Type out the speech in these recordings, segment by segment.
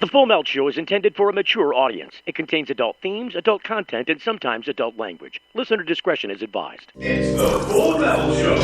The Full Melt Show is intended for a mature audience. It contains adult themes, adult content, and sometimes adult language. Listener discretion is advised. It's the Full Melt Show.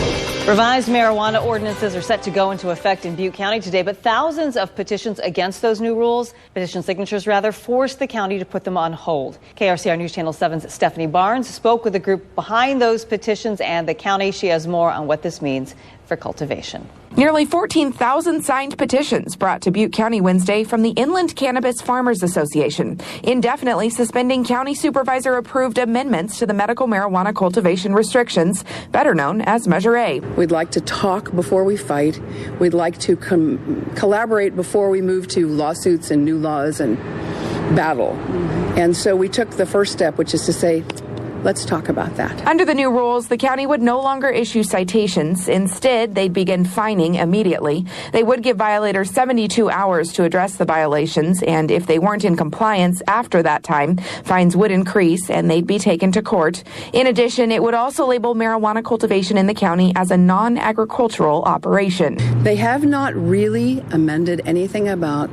Revised marijuana ordinances are set to go into effect in Butte County today, but thousands of petitions against those new rules, petition signatures rather, forced the county to put them on hold. KRCR News Channel 7's Stephanie Barnes spoke with the group behind those petitions and the county. She has more on what this means for cultivation. Nearly 14,000 signed petitions brought to Butte County Wednesday from the Inland Cannabis Farmers Association, indefinitely suspending county supervisor-approved amendments to the medical marijuana cultivation restrictions, better known as Measure A. We'd like to talk before we fight. We'd like to collaborate before we move to lawsuits and new laws and battle. And so we took the first step, which is to say, let's talk about that. Under the new rules, the county would no longer issue citations. Instead, they'd begin fining immediately. They would give violators 72 hours to address the violations, and if they weren't in compliance after that time, fines would increase and they'd be taken to court. In addition, it would also label marijuana cultivation in the county as a non-agricultural operation. They have not really amended anything about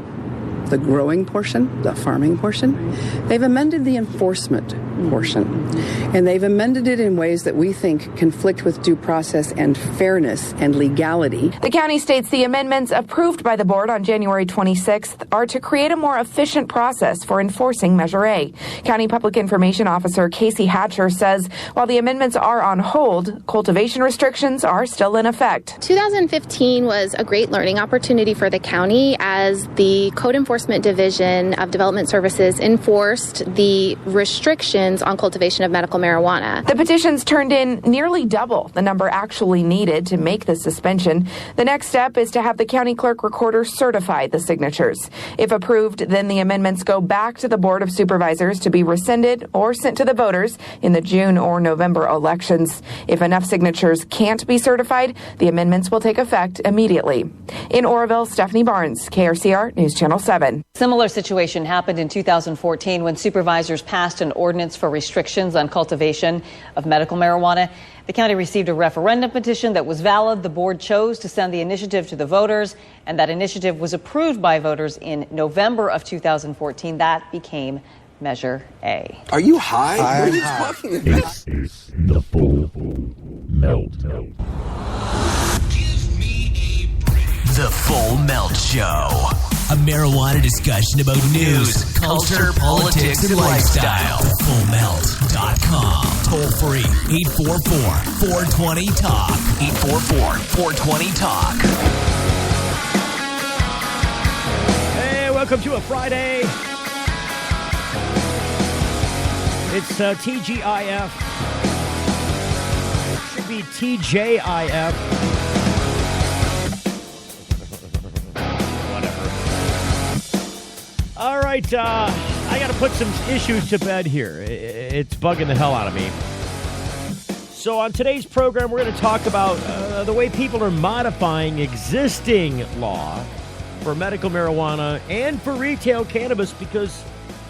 the growing portion, the farming portion. They've amended the enforcement portion, and they've amended it in ways that we think conflict with due process and fairness and legality. The county states the amendments approved by the board on January 26th are to create a more efficient process for enforcing Measure A. County Public Information Officer Casey Hatcher says while the amendments are on hold, cultivation restrictions are still in effect. 2015 was a great learning opportunity for the county as the Code Enforcement Division of Development Services enforced the restrictions on cultivation of medical marijuana. The petitions turned in nearly double the number actually needed to make the suspension. The next step is to have the county clerk recorder certify the signatures. If approved, then the amendments go back to the Board of Supervisors to be rescinded or sent to the voters in the June or November elections. If enough signatures can't be certified, the amendments will take effect immediately. In Oroville, Stephanie Barnes, KRCR News Channel 7. Similar situation happened in 2014 when supervisors passed an ordinance for restrictions on cultivation of medical marijuana. The county received a referendum petition that was valid. The board chose to send the initiative to the voters, and that initiative was approved by voters in November of 2014. That became Measure A. Are you high? What are you talking about? This is the Full Melt. The Full Melt Show. A marijuana discussion about news, culture, politics, and lifestyle. FullMelt.com. Toll free. 844-420-TALK. 844-420-TALK. Hey, welcome to a Friday. It's TGIF. Should be TJIF. All right, I got to put some issues to bed here. It's bugging the hell out of me. So on today's program, we're going to talk about the way people are modifying existing law for medical marijuana and for retail cannabis, because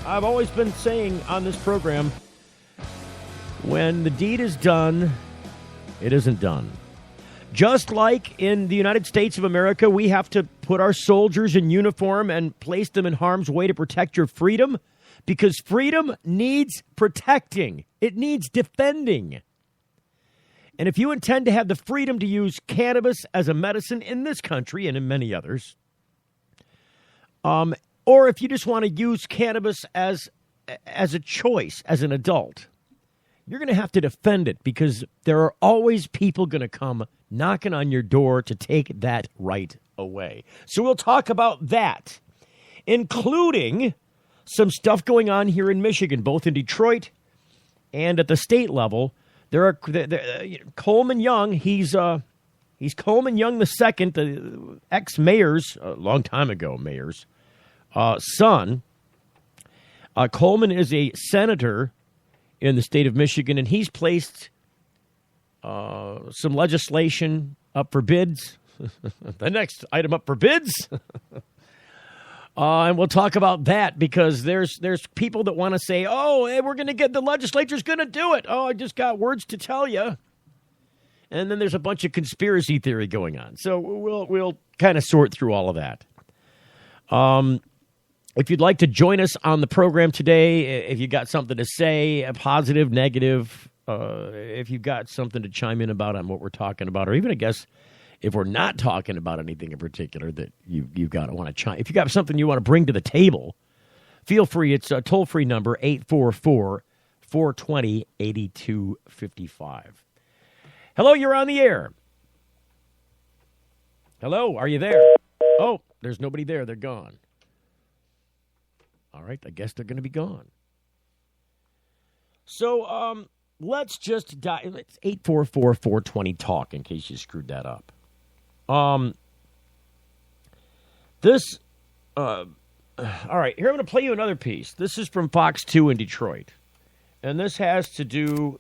I've always been saying on this program, when the deed is done, it isn't done. Just like in the United States of America, we have to put our soldiers in uniform and place them in harm's way to protect your freedom, because freedom needs protecting. It needs defending. And if you intend to have the freedom to use cannabis as a medicine in this country and in many others, or if you just want to use cannabis as a choice as an adult, you're going to have to defend it, because there are always people going to come knocking on your door to take that right away. So we'll talk about that, including some stuff going on here in Michigan, both in Detroit and at the state level. There are Coleman Young. He's Coleman Young II, the ex-mayor's, a long time ago mayor's son. Coleman is a senator in the state of Michigan, and he's placed some legislation up for bids. The next item up for bids. And we'll talk about that, because there's people that want to say, oh, hey, the legislature's going to do it. Oh, I just got words to tell you. And then there's a bunch of conspiracy theory going on. So we'll kind of sort through all of that. If you'd like to join us on the program today, if you got something to say, a positive, negative, if you've got something to chime in about on what we're talking about, or even, I guess, if we're not talking about anything in particular that you've got to want to chime. If you got something you want to bring to the table, feel free. It's a toll-free number, 844-420-8255. Hello, you're on the air. Hello, are you there? Oh, there's nobody there. They're gone. All right, I guess they're going to be gone. So let's just dive. It's 844-420-TALK in case you screwed that up. All right, here I'm going to play you another piece. This is from Fox 2 in Detroit. And this has to do...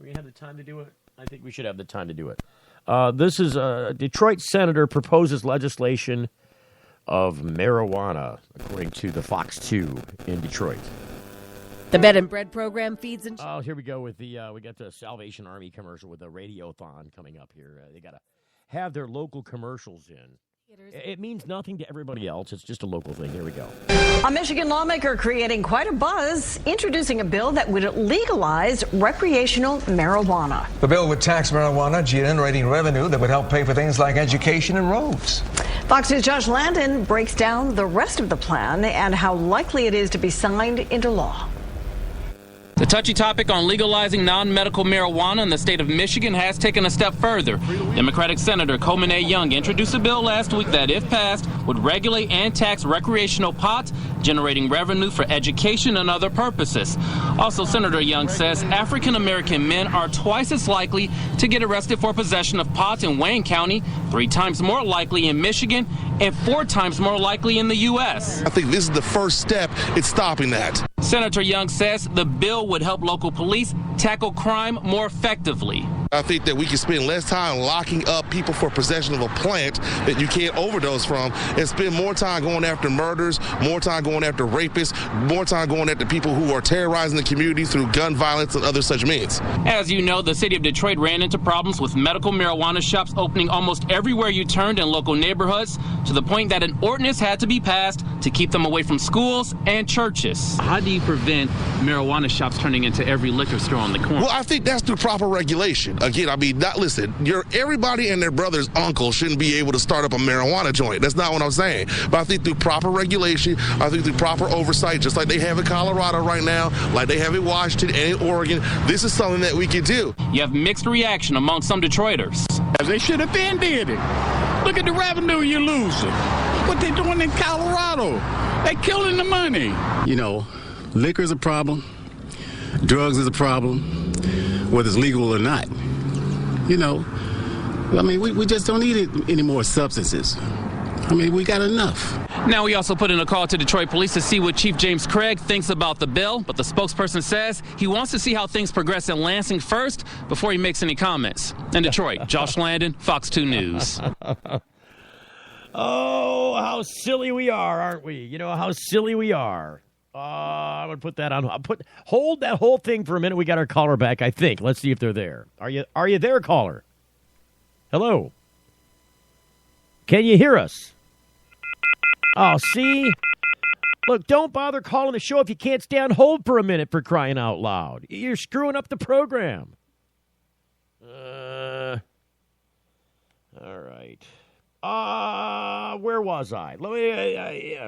We have the time to do it? I think we should have the time to do it. This is a Detroit senator proposes legislation of marijuana, according to the Fox 2 in Detroit. The Bed and Bread program feeds and... Oh, here we go with the... we got the Salvation Army commercial with the Radiothon coming up here. They got to have their local commercials in. It means nothing to everybody else. It's just a local thing. Here we go. A Michigan lawmaker creating quite a buzz, introducing a bill that would legalize recreational marijuana. The bill would tax marijuana, generating revenue that would help pay for things like education and roads. Fox News' Josh Landon breaks down the rest of the plan and how likely it is to be signed into law. The touchy topic on legalizing non-medical marijuana in the state of Michigan has taken a step further. Democratic Senator Coleman A. Young introduced a bill last week that, if passed, would regulate and tax recreational pot, generating revenue for education and other purposes. Also, Senator Young says African-American men are twice as likely to get arrested for possession of pot in Wayne County, 3 times more likely in Michigan, and 4 times more likely in the U.S. I think this is the first step in stopping that. Senator Young says the bill would help local police tackle crime more effectively. I think that we can spend less time locking up people for possession of a plant that you can't overdose from and spend more time going after murders, more time going after rapists, more time going after people who are terrorizing the community through gun violence and other such means. As you know, the city of Detroit ran into problems with medical marijuana shops opening almost everywhere you turned in local neighborhoods, to the point that an ordinance had to be passed to keep them away from schools and churches. How do you prevent marijuana shops turning into every liquor store on the corner? Well, I think that's through proper regulation. Again, I mean, everybody and their brother's uncle shouldn't be able to start up a marijuana joint. That's not what I'm saying. But I think through proper regulation, I think through proper oversight, just like they have in Colorado right now, like they have in Washington and in Oregon, this is something that we can do. You have mixed reaction among some Detroiters. They should have been did it. Look at the revenue you're losing. What they doing in Colorado? They killing the money. You know, liquor is a problem. Drugs is a problem, whether it's legal or not. You know, I mean, we just don't need any more substances. I mean, we got enough. Now, we also put in a call to Detroit police to see what Chief James Craig thinks about the bill, but the spokesperson says he wants to see how things progress in Lansing first before he makes any comments. In Detroit, Josh Landon, Fox 2 News. Oh, how silly we are, aren't we? You know how silly we are. I'm going to put that on. Hold that whole thing for a minute. We got our caller back, I think. Let's see if they're there. Are you there, caller? Hello? Can you hear us? Oh, see? Look, don't bother calling the show if you can't stay on hold for a minute, for crying out loud. You're screwing up the program. All right. Where was I? Let me...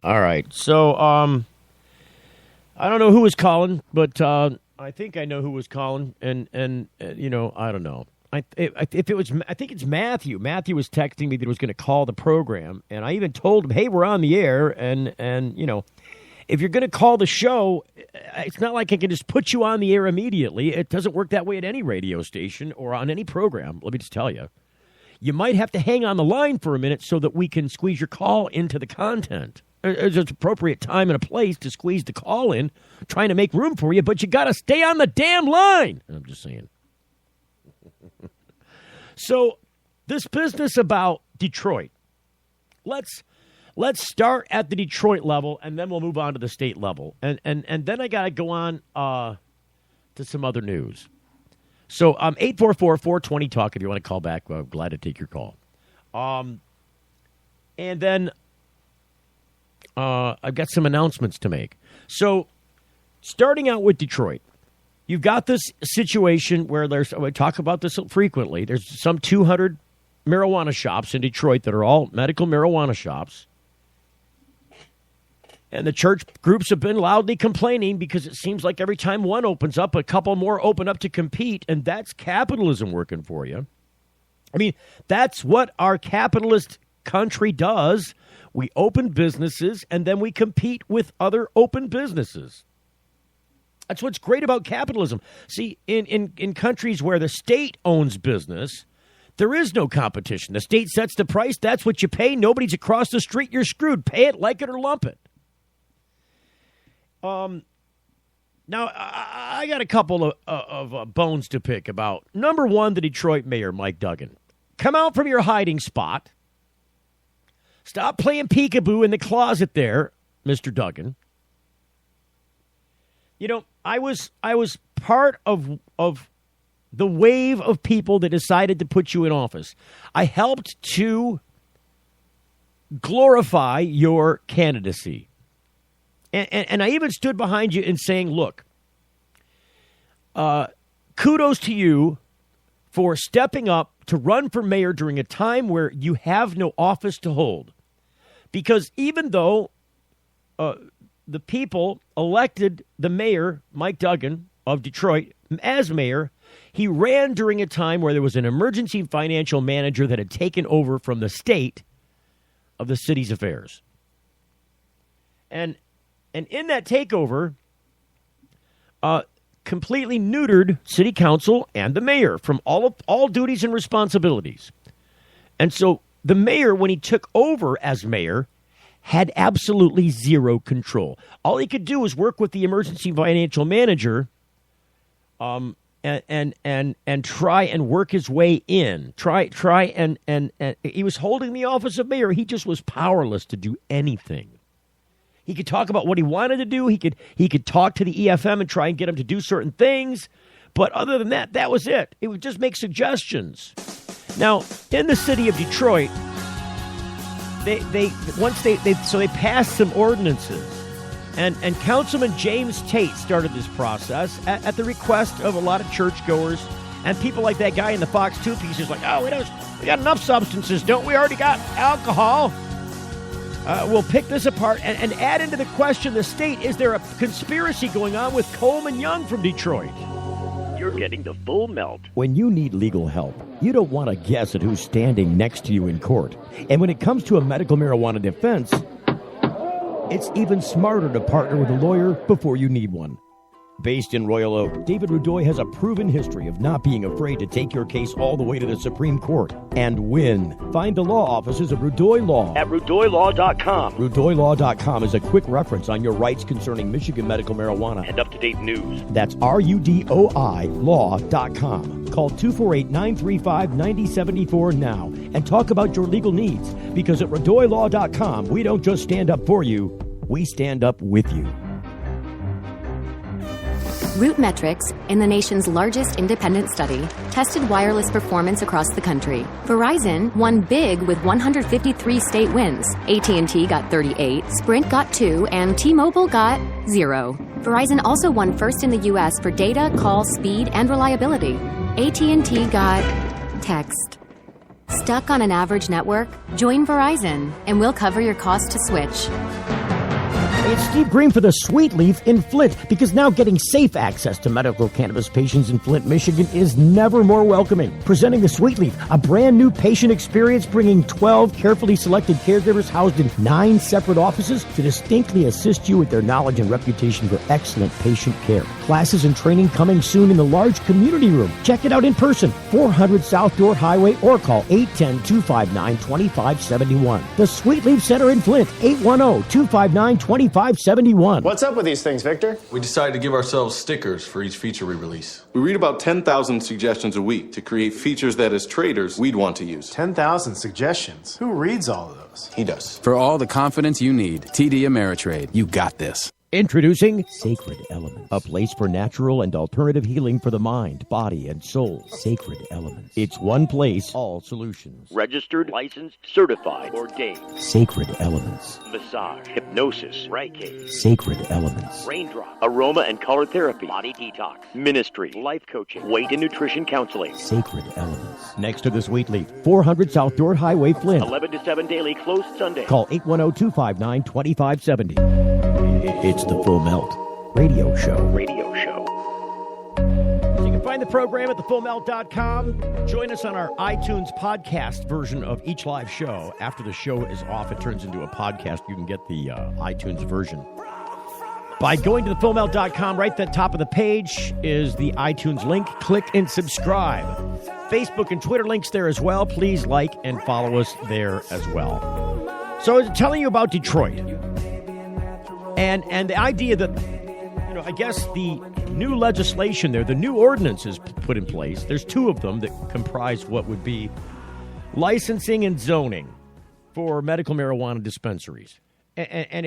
All right, so I don't know who was calling, but I think I know who was calling, and you know, I don't know. I think it's Matthew. Matthew was texting me that he was going to call the program, and I even told him, "Hey, we're on the air, and you know, if you're going to call the show, it's not like I can just put you on the air immediately. It doesn't work that way at any radio station or on any program. Let me just tell you." You might have to hang on the line for a minute so that we can squeeze your call into the content. There's an appropriate time and a place to squeeze the call in, trying to make room for you, but you got to stay on the damn line. I'm just saying. So this business about Detroit, let's start at the Detroit level, and then we'll move on to the state level. And then I got to go on to to some other news. So 844-420-TALK if you want to call back. I'm glad to take your call. And then I've got some announcements to make. So starting out with Detroit, you've got this situation where we talk about this frequently. There's some 200 marijuana shops in Detroit that are all medical marijuana shops. And the church groups have been loudly complaining because it seems like every time one opens up, a couple more open up to compete, and that's capitalism working for you. I mean, that's what our capitalist country does. We open businesses, and then we compete with other open businesses. That's what's great about capitalism. See, in countries where the state owns business, there is no competition. The state sets the price. That's what you pay. Nobody's across the street. You're screwed. Pay it, like it, or lump it. Now, I got a couple of bones to pick about. Number one, the Detroit mayor, Mike Duggan. Come out from your hiding spot. Stop playing peekaboo in the closet there, Mr. Duggan. You know, I was part of the wave of people that decided to put you in office. I helped to glorify your candidacy. And I even stood behind you in saying, look, kudos to you for stepping up to run for mayor during a time where you have no office to hold. Because even though the people elected the mayor, Mike Duggan of Detroit, as mayor, he ran during a time where there was an emergency financial manager that had taken over from the state of the city's affairs. And in that takeover, completely neutered city council and the mayor from all duties and responsibilities. And so the mayor, when he took over as mayor, had absolutely zero control. All he could do was work with the emergency financial manager, and try and work his way in. Try and he was holding the office of mayor. He just was powerless to do anything. He could talk about what he wanted to do. He could talk to the EFM and try and get him to do certain things. But other than that, that was it. It would just make suggestions. Now, in the city of Detroit, they passed some ordinances. And Councilman James Tate started this process at the request of a lot of churchgoers and people like that guy in the Fox 2 piece is like, oh, we got enough substances, don't we? Already got alcohol. We'll pick this apart and add into the question the state. Is there a conspiracy going on with Coleman Young from Detroit? You're getting the full melt. When you need legal help, you don't want to guess at who's standing next to you in court. And when it comes to a medical marijuana defense, it's even smarter to partner with a lawyer before you need one. Based in Royal Oak, David Rudoy has a proven history of not being afraid to take your case all the way to the Supreme Court and win. Find the law offices of Rudoy Law at RudoyLaw.com. RudoyLaw.com is a quick reference on your rights concerning Michigan medical marijuana and up-to-date news. That's RUDOI Law.com. Call 248-935-9074 now and talk about your legal needs, because at RudoyLaw.com, we don't just stand up for you, we stand up with you. RootMetrics, in the nation's largest independent study, tested wireless performance across the country. Verizon won big with 153 state wins. AT&T got 38, Sprint got 2, and T-Mobile got 0. Verizon also won first in the U.S. for data, call, speed, and reliability. AT&T got text. Stuck on an average network? Join Verizon, and we'll cover your cost to switch. It's Steve Green for the Sweet Leaf in Flint, because now getting safe access to medical cannabis patients in Flint, Michigan is never more welcoming. Presenting the Sweet Leaf, a brand new patient experience bringing 12 carefully selected caregivers housed in 9 separate offices to distinctly assist you with their knowledge and reputation for excellent patient care. Classes and training coming soon in the large community room. Check it out in person, 400 South Door Highway, or call 810-259-2571. The Sweet Leaf Center in Flint, 810-259-2571. What's up with these things, Victor? We decided to give ourselves stickers for each feature we release. We read about 10,000 suggestions a week to create features that, as traders, we'd want to use. 10,000 suggestions? Who reads all of those? He does. For all the confidence you need, TD Ameritrade, you got this. Introducing Sacred Elements, a place for natural and alternative healing for the mind, body, and soul. Sacred Elements. It's one place, all solutions. Registered, licensed, certified, ordained. Sacred Elements. Massage, hypnosis, Reiki. Sacred Elements. Raindrop, aroma and color therapy, body detox, ministry, life coaching, weight and nutrition counseling. Sacred Elements. Next to the Sweet Leaf, 400 South Dorr Highway, Flint. 11 to 7 daily, closed Sunday. Call 810-259-2570. It's the Full Melt Radio Show. Radio show. So you can find the program at thefullmelt.com. Join us on our iTunes podcast version of each live show. After the show is off, it turns into a podcast. You can get the iTunes version by going to thefullmelt.com. Right at the top of the page is the iTunes link. Click and subscribe. Facebook and Twitter links there as well. Please like and follow us there as well. So I was telling you about Detroit. And the idea that, I guess the new legislation there, the new ordinances put in place, there's two of them that comprise what would be licensing and zoning for medical marijuana dispensaries. And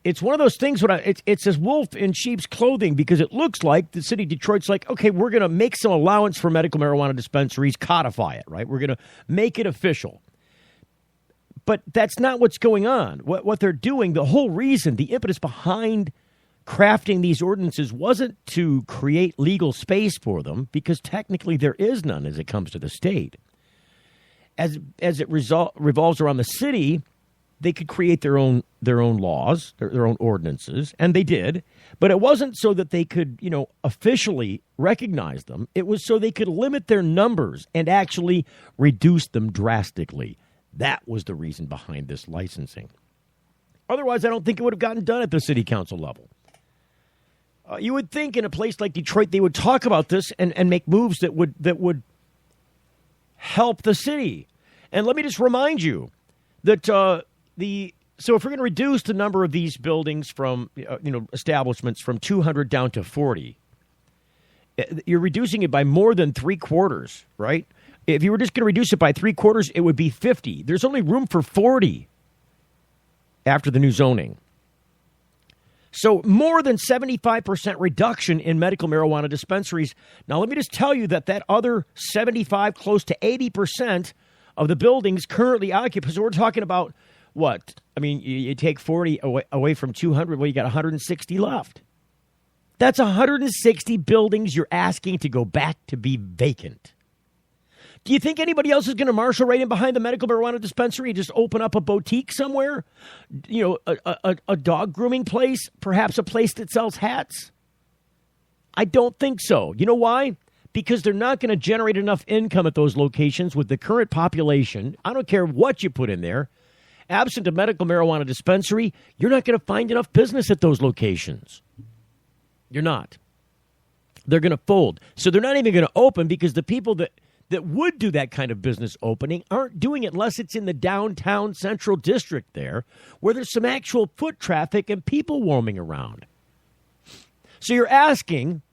it's one of those things, it's this wolf in sheep's clothing, because it looks like the city of Detroit's like, okay, we're going to make some allowance for medical marijuana dispensaries, codify it, right? We're going to make it official. But that's not what's going on. What they're doing, the whole reason, the impetus behind crafting these ordinances wasn't to create legal space for them, because technically there is none as it comes to the state. As it revolves around the city, they could create their own laws, their own ordinances, and they did. But it wasn't so that they could, officially recognize them. It was so they could limit their numbers and actually reduce them drastically. That was the reason behind this licensing. Otherwise, I don't think it would have gotten done at the city council level. You would think in a place like Detroit, they would talk about this and make moves that would help the city. And let me just remind you that so if we're going to reduce the number of these buildings from establishments from 200 down to 40, you're reducing it by more than 3/4, right? If you were just going to reduce it by 3/4, it would be 50. There's only room for 40 after the new zoning. So more than 75% reduction in medical marijuana dispensaries. Now, let me just tell you that other 75, close to 80% of the buildings currently occupied. So we're talking about what? I mean, you take 40 away from 200, well, you got 160 left. That's 160 buildings you're asking to go back to be vacant. Do you think anybody else is going to marshal right in behind the medical marijuana dispensary and just open up a boutique somewhere? A dog grooming place, perhaps a place that sells hats? I don't think so. You know why? Because they're not going to generate enough income at those locations with the current population. I don't care what you put in there. Absent a medical marijuana dispensary, you're not going to find enough business at those locations. You're not. They're going to fold. So they're not even going to open, because the people that would do that kind of business opening aren't doing it unless it's in the downtown central district there, where there's some actual foot traffic and people roaming around. So you're asking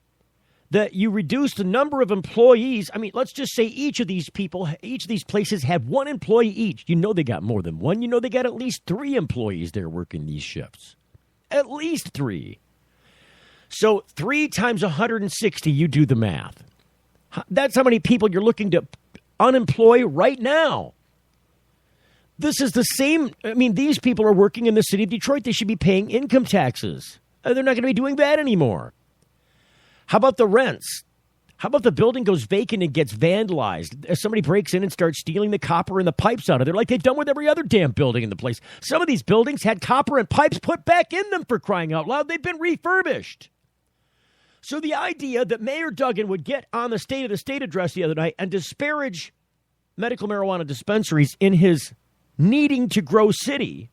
that you reduce the number of employees. I mean, let's just say each of these places had one employee each. They got more than one. They got at least 3 employees there working these shifts. At least 3. So 3 times 160, you do the math. That's how many people you're looking to unemploy right now. This is the same. I mean, these people are working in the city of Detroit. They should be paying income taxes. They're not going to be doing that anymore. How about the rents? How about the building goes vacant and gets vandalized? Somebody breaks in and starts stealing the copper and the pipes out of there like they've done with every other damn building in the place. Some of these buildings had copper and pipes put back in them, for crying out loud. They've been refurbished. So the idea that Mayor Duggan would get on the State of the State address the other night and disparage medical marijuana dispensaries in his needing to grow city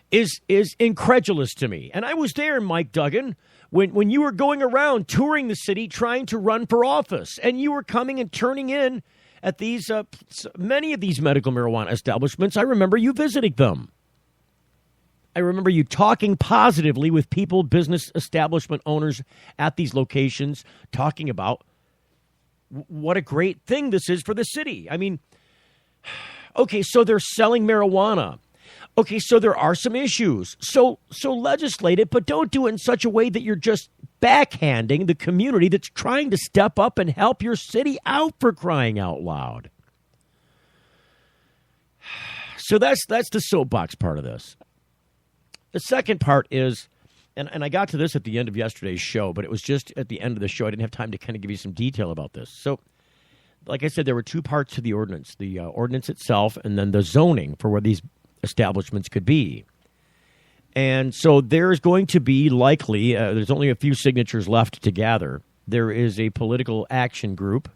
is incredulous to me. And I was there, Mike Duggan, when you were going around touring the city trying to run for office, and you were coming and turning in at these many of these medical marijuana establishments. I remember you visiting them. I remember you talking positively with people, business establishment owners at these locations, talking about what a great thing this is for the city. I mean, okay, so they're selling marijuana. Okay, so there are some issues. So legislate it, but don't do it in such a way that you're just backhanding the community that's trying to step up and help your city out, for crying out loud. So that's the soapbox part of this. The second part is, and I got to this at the end of yesterday's show, but it was just at the end of the show. I didn't have time to kind of give you some detail about this. So, like I said, there were two parts to the ordinance. The ordinance itself and then the zoning for where these establishments could be. And so there's going to be likely, there's only a few signatures left to gather. There is a political action group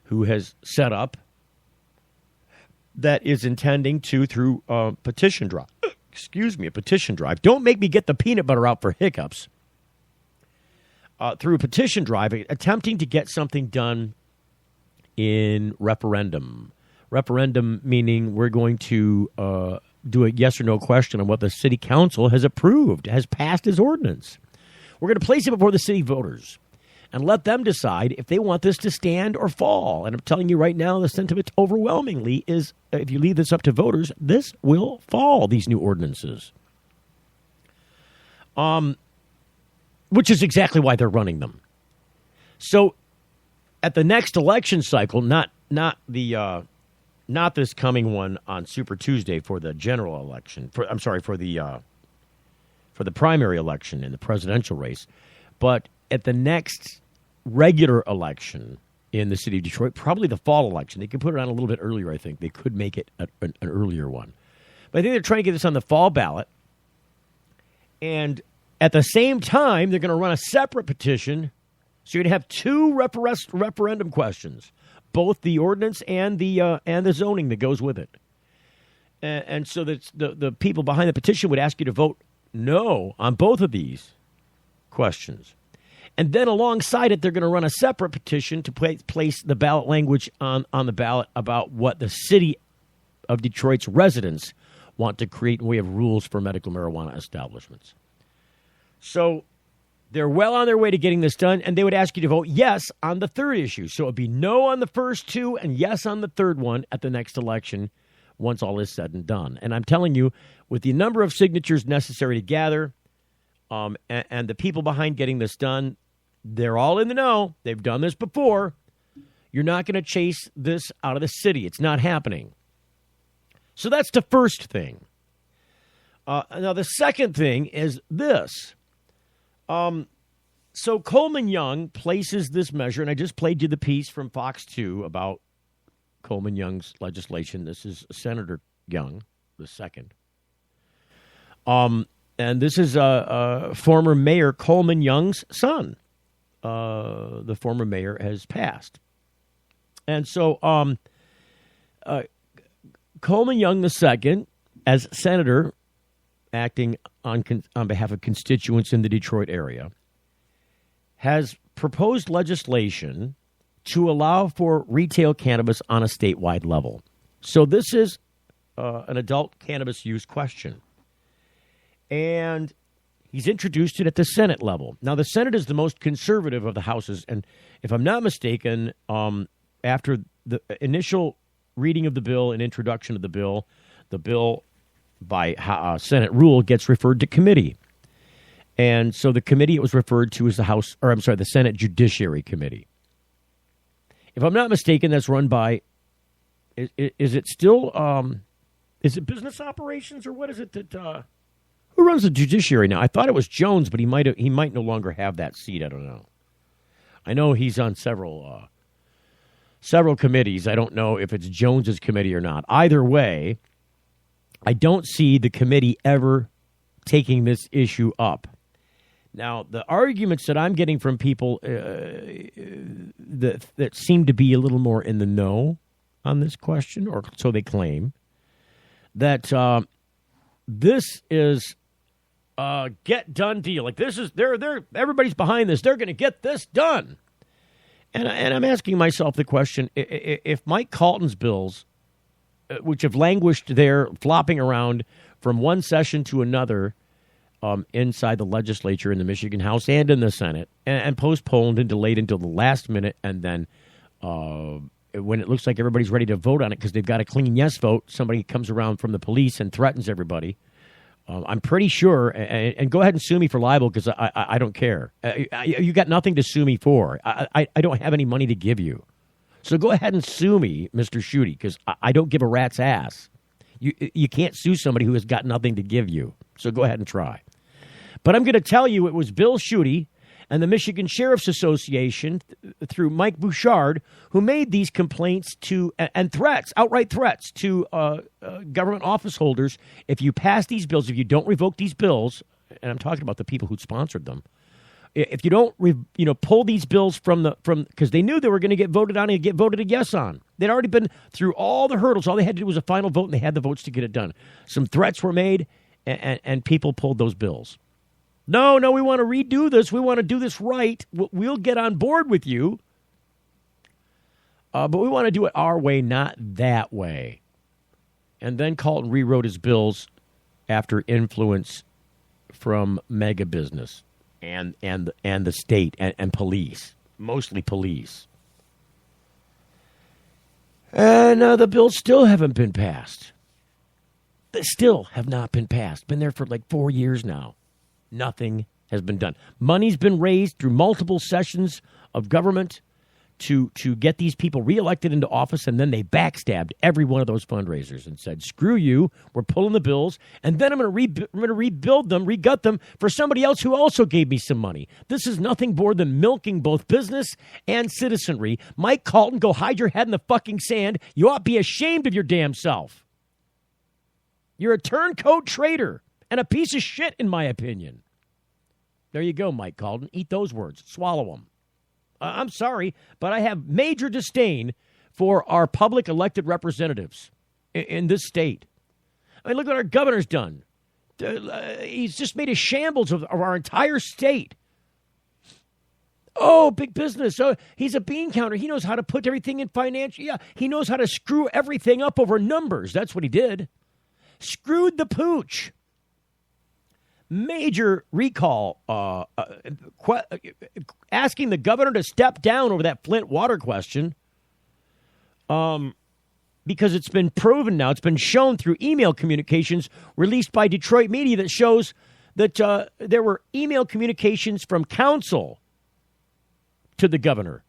who has set up that is intending to, through a petition drive. Don't make me get the peanut butter out for hiccups. Through a petition drive, attempting to get something done in referendum. Referendum meaning we're going to do a yes or no question on what the city council has approved, has passed as ordinance. We're going to place it before the city voters and let them decide if they want this to stand or fall. And I'm telling you right now, the sentiment overwhelmingly is, if you leave this up to voters, this will fall, these new ordinances. Which is exactly why they're running them. So at the next election cycle, not this coming one on Super Tuesday for the general election, for the primary election in the presidential race, but at the next regular election in the city of Detroit, probably the fall election. They could put it on a little bit earlier, I think. They could make it an earlier one. But I think they're trying to get this on the fall ballot. And at the same time, they're going to run a separate petition. So you're going to have two referendum questions, both the ordinance and the zoning that goes with it. And so that the people behind the petition would ask you to vote no on both of these questions. And then alongside it, they're going to run a separate petition to place the ballot language on the ballot about what the city of Detroit's residents want to create in way of rules for medical marijuana establishments. So they're well on their way to getting this done, and they would ask you to vote yes on the third issue. So it would be no on the first two and yes on the third one at the next election once all is said and done. And I'm telling you, with the number of signatures necessary to gather and the people behind getting this done, they're all in the know. They've done this before. You're not going to chase this out of the city. It's not happening. So that's the first thing. Now, the second thing is this. So Coleman Young places this measure, and I just played you the piece from Fox 2 about Coleman Young's legislation. This is Senator Young, the second. And this is former Mayor Coleman Young's son. The former mayor has passed. And so Coleman Young II, as senator, acting on behalf of constituents in the Detroit area, has proposed legislation to allow for retail cannabis on a statewide level. So this is an adult cannabis use question. And he's introduced it at the Senate level. Now, the Senate is the most conservative of the houses. And if I'm not mistaken, after the initial reading of the bill and introduction of the bill by Senate rule gets referred to committee. And so the committee it was referred to as the Senate Judiciary Committee. If I'm not mistaken, that's run by, is it still, is it business operations or what is it that, who runs the judiciary now? I thought it was Jones, but he might no longer have that seat. I don't know. I know he's on several committees. I don't know if it's Jones's committee or not. Either way, I don't see the committee ever taking this issue up. Now, the arguments that I'm getting from people that seem to be a little more in the know on this question, or so they claim, that this is a get done deal. Like this is they're everybody's behind this. They're going to get this done. And I'm asking myself the question: if Mike Calton's bills, which have languished there, flopping around from one session to another, inside the legislature in the Michigan House and in the Senate, and postponed and delayed until the last minute, and then when it looks like everybody's ready to vote on it because they've got a clean yes vote, somebody comes around from the police and threatens everybody. I'm pretty sure, and go ahead and sue me for libel because I don't care. You got nothing to sue me for. I don't have any money to give you. So go ahead and sue me, Mr. Schuette, because I don't give a rat's ass. You can't sue somebody who has got nothing to give you. So go ahead and try. But I'm going to tell you it was Bill Schuette and the Michigan Sheriff's Association through Mike Bouchard who made these complaints to and threats, outright threats to government office holders. If you pass these bills, if you don't revoke these bills, and I'm talking about the people who sponsored them, if you don't pull these bills from because they knew they were going to get voted on and get voted a yes on. They'd already been through all the hurdles. All they had to do was a final vote, and they had the votes to get it done. Some threats were made, and people pulled those bills. No, we want to redo this. We want to do this right. We'll get on board with you. But we want to do it our way, not that way. And then Colton rewrote his bills after influence from mega business and the state and police, mostly police. And the bills still haven't been passed. They still have not been passed. Been there for like 4 years now. Nothing has been done. Money's been raised through multiple sessions of government to get these people reelected into office, and then they backstabbed every one of those fundraisers and said, screw you, we're pulling the bills, and then I'm going to rebuild them, regut them for somebody else who also gave me some money. This is nothing more than milking both business and citizenry. Mike Colton, go hide your head in the fucking sand. You ought to be ashamed of your damn self. You're a turncoat traitor. And a piece of shit, in my opinion. There you go, Mike Colton. Eat those words. Swallow them. I'm sorry, but I have major disdain for our public elected representatives in this state. I mean, look what our governor's done. He's just made a shambles of our entire state. Oh, big business. Oh, he's a bean counter. He knows how to put everything in financial. Yeah, he knows how to screw everything up over numbers. That's what he did. Screwed the pooch. Major recall, asking the governor to step down over that Flint water question, because it's been proven now, it's been shown through email communications released by Detroit media that shows that there were email communications from council to the governor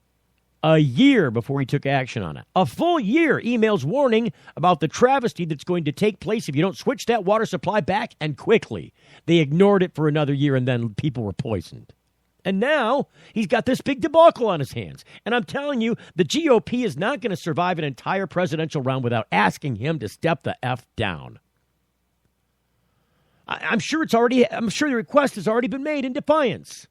a year before he took action on it. A full year, emails warning about the travesty that's going to take place if you don't switch that water supply back, and quickly. They ignored it for another year, and then people were poisoned. And now he's got this big debacle on his hands. And I'm telling you, the GOP is not going to survive an entire presidential round without asking him to step the F down. I'm sure the request has already been made in defiance.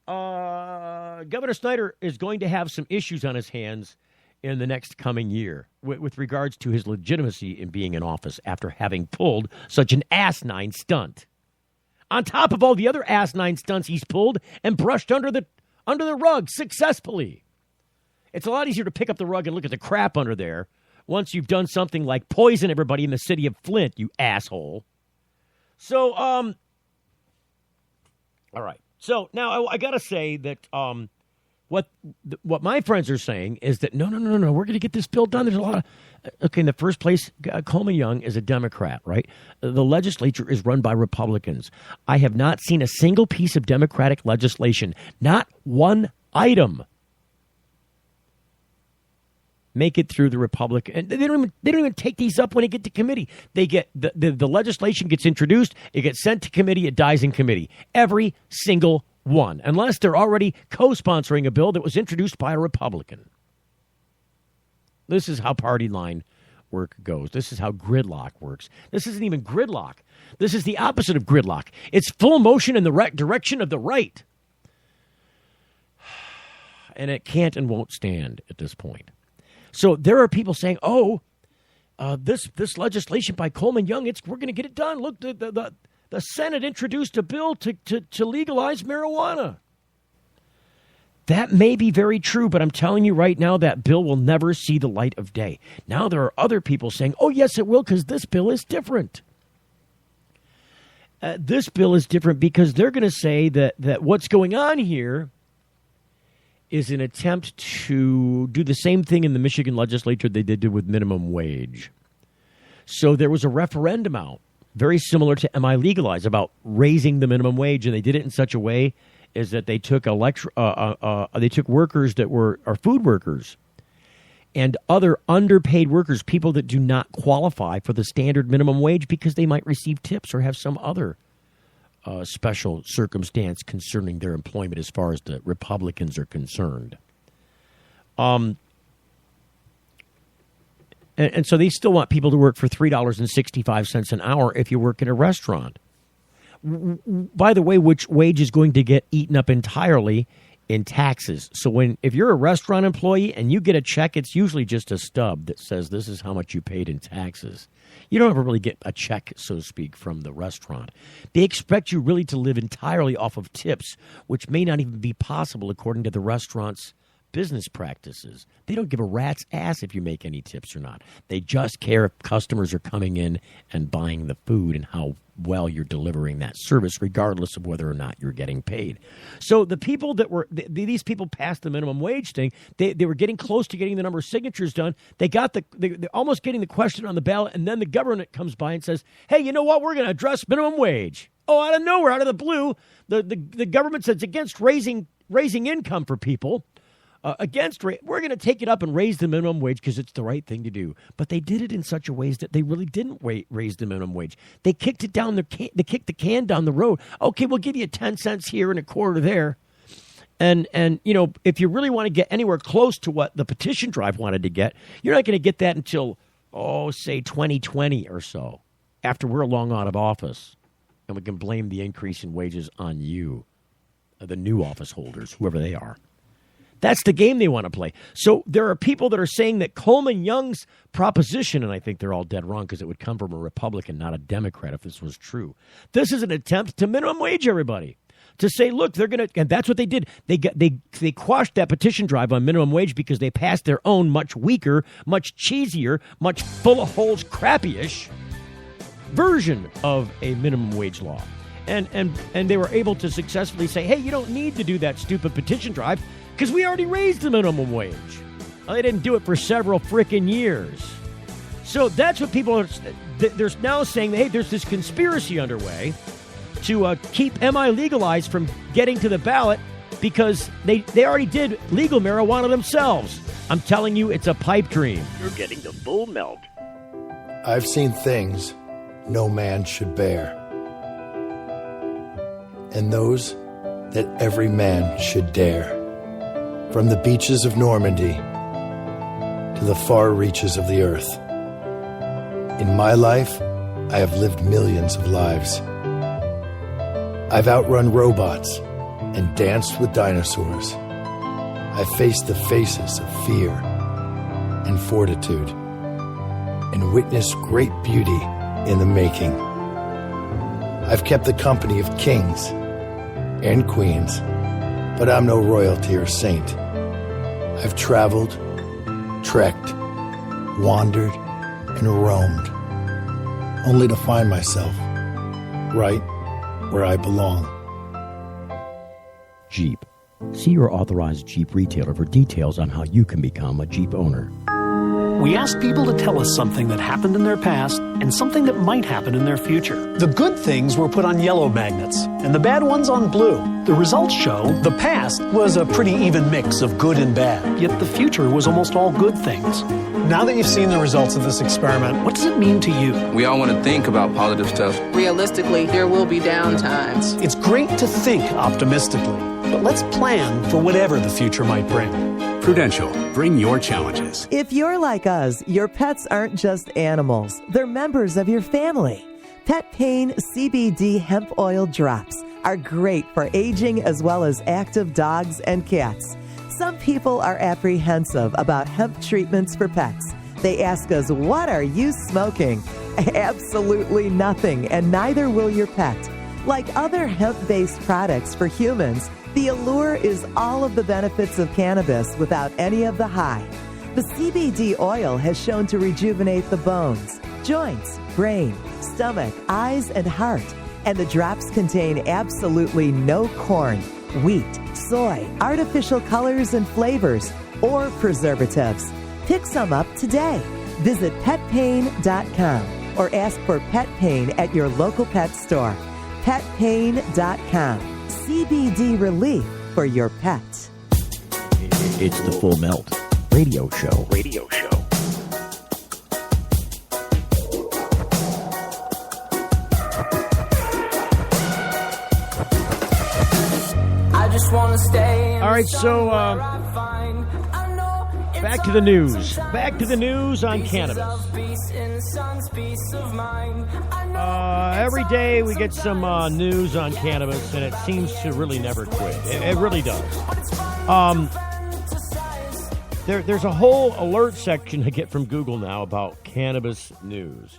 Governor Snyder is going to have some issues on his hands in the next coming year with regards to his legitimacy in being in office after having pulled such an asinine stunt. On top of all the other asinine stunts he's pulled and brushed under the rug successfully. It's a lot easier to pick up the rug and look at the crap under there once you've done something like poison everybody in the city of Flint, you asshole. So, all right. So now I got to say that what my friends are saying is that no, we're going to get this bill done. There's a lot of okay. In the first place, Coleman Young is a Democrat, right? The legislature is run by Republicans. I have not seen a single piece of Democratic legislation, not one item, make it through the Republican. And they don't even take these up when they get to committee. They get the legislation gets introduced, it gets sent to committee, it dies in committee. Every single one, unless they're already co-sponsoring a bill that was introduced by a Republican. This is how party line work goes. This is how gridlock works. This isn't even gridlock. This is the opposite of gridlock. It's full motion in the direction of the right. And it can't and won't stand at this point. So there are people saying, this legislation by Coleman Young, we're going to get it done. Look, the Senate introduced a bill to legalize marijuana. That may be very true, but I'm telling you right now, that bill will never see the light of day. Now there are other people saying, oh, yes, it will, because this bill is different. This bill is different because they're going to say that what's going on here is an attempt to do the same thing in the Michigan legislature they did with minimum wage. So there was a referendum out, very similar to Am I Legalized, about raising the minimum wage, and they did it in such a way as that they took workers that were food workers and other underpaid workers, people that do not qualify for the standard minimum wage because they might receive tips or have some other special circumstance concerning their employment as far as the Republicans are concerned. And so they still want people to work for $3.65 an hour if you work in a restaurant. By the way, which wage is going to get eaten up entirely in taxes. So if you're a restaurant employee and you get a check, it's usually just a stub that says this is how much you paid in taxes. You don't ever really get a check, so to speak, from the restaurant. They expect you really to live entirely off of tips, which may not even be possible according to the restaurant's business practices. They don't give a rat's ass if you make any tips or not. They just care if customers are coming in and buying the food and how well you're delivering that service, regardless of whether or not you're getting paid. So the people that were, these people passed the minimum wage thing. They were getting close to getting the number of signatures done. They got they're almost getting the question on the ballot, and then the government comes by and says, hey, you know what? We're going to address minimum wage. Oh, out of nowhere, out of the blue, the government says it's against raising income for people. We're going to take it up and raise the minimum wage because it's the right thing to do. But they did it in such a ways that they really didn't raise the minimum wage. They kicked it down. They kicked the can down the road. Okay, we'll give you 10 cents here and a quarter there. And if you really want to get anywhere close to what the petition drive wanted to get, you're not going to get that until say 2020 or so, after we're long out of office, and we can blame the increase in wages on you, the new office holders, whoever they are. That's the game they want to play. So there are people that are saying that Coleman Young's proposition, and I think they're all dead wrong because it would come from a Republican, not a Democrat, if this was true. This is an attempt to minimum wage everybody. To say, look, they're going to, and that's what they did. They quashed that petition drive on minimum wage because they passed their own much weaker, much cheesier, much full of holes, crappy-ish version of a minimum wage law. And they were able to successfully say, hey, you don't need to do that stupid petition drive because we already raised the minimum wage. Well, they didn't do it for several frickin' years. So that's what people are, they're now saying, hey, there's this conspiracy underway to keep MI Legalized from getting to the ballot because they already did legal marijuana themselves. I'm telling you, it's a pipe dream. You're getting the full melt. I've seen things no man should bear, and those that every man should dare. From the beaches of Normandy to the far reaches of the earth. In my life, I have lived millions of lives. I've outrun robots and danced with dinosaurs. I've faced the faces of fear and fortitude and witnessed great beauty in the making. I've kept the company of kings and queens, but I'm no royalty or saint. I've traveled, trekked, wandered, and roamed, only to find myself right where I belong. Jeep. See your authorized Jeep retailer for details on how you can become a Jeep owner. We asked people to tell us something that happened in their past and something that might happen in their future. The good things were put on yellow magnets and the bad ones on blue. The results show the past was a pretty even mix of good and bad, yet the future was almost all good things. Now that you've seen the results of this experiment, what does it mean to you? We all want to think about positive stuff. Realistically, there will be downtimes. It's great to think optimistically, but let's plan for whatever the future might bring. Prudential, bring your challenges. If you're like us, your pets aren't just animals. They're members of your family. Pet Pain CBD hemp oil drops are great for aging as well as active dogs and cats. Some people are apprehensive about hemp treatments for pets. They ask us, what are you smoking? Absolutely nothing, and neither will your pet. Like other hemp-based products for humans, the allure is all of the benefits of cannabis without any of the high. The CBD oil has shown to rejuvenate the bones, joints, brain, stomach, eyes, and heart. And the drops contain absolutely no corn, wheat, soy, artificial colors and flavors, or preservatives. Pick some up today. Visit PetPain.com or ask for Pet Pain at your local pet store. PetPain.com. CBD relief for your pet. It's the Full Melt Radio Show. I just want to stay. All right, so back to the news. Back to the news on cannabis. Every day we get some news on cannabis, and it seems to really never quit. It really does. There's a whole alert section I get from Google now about cannabis news.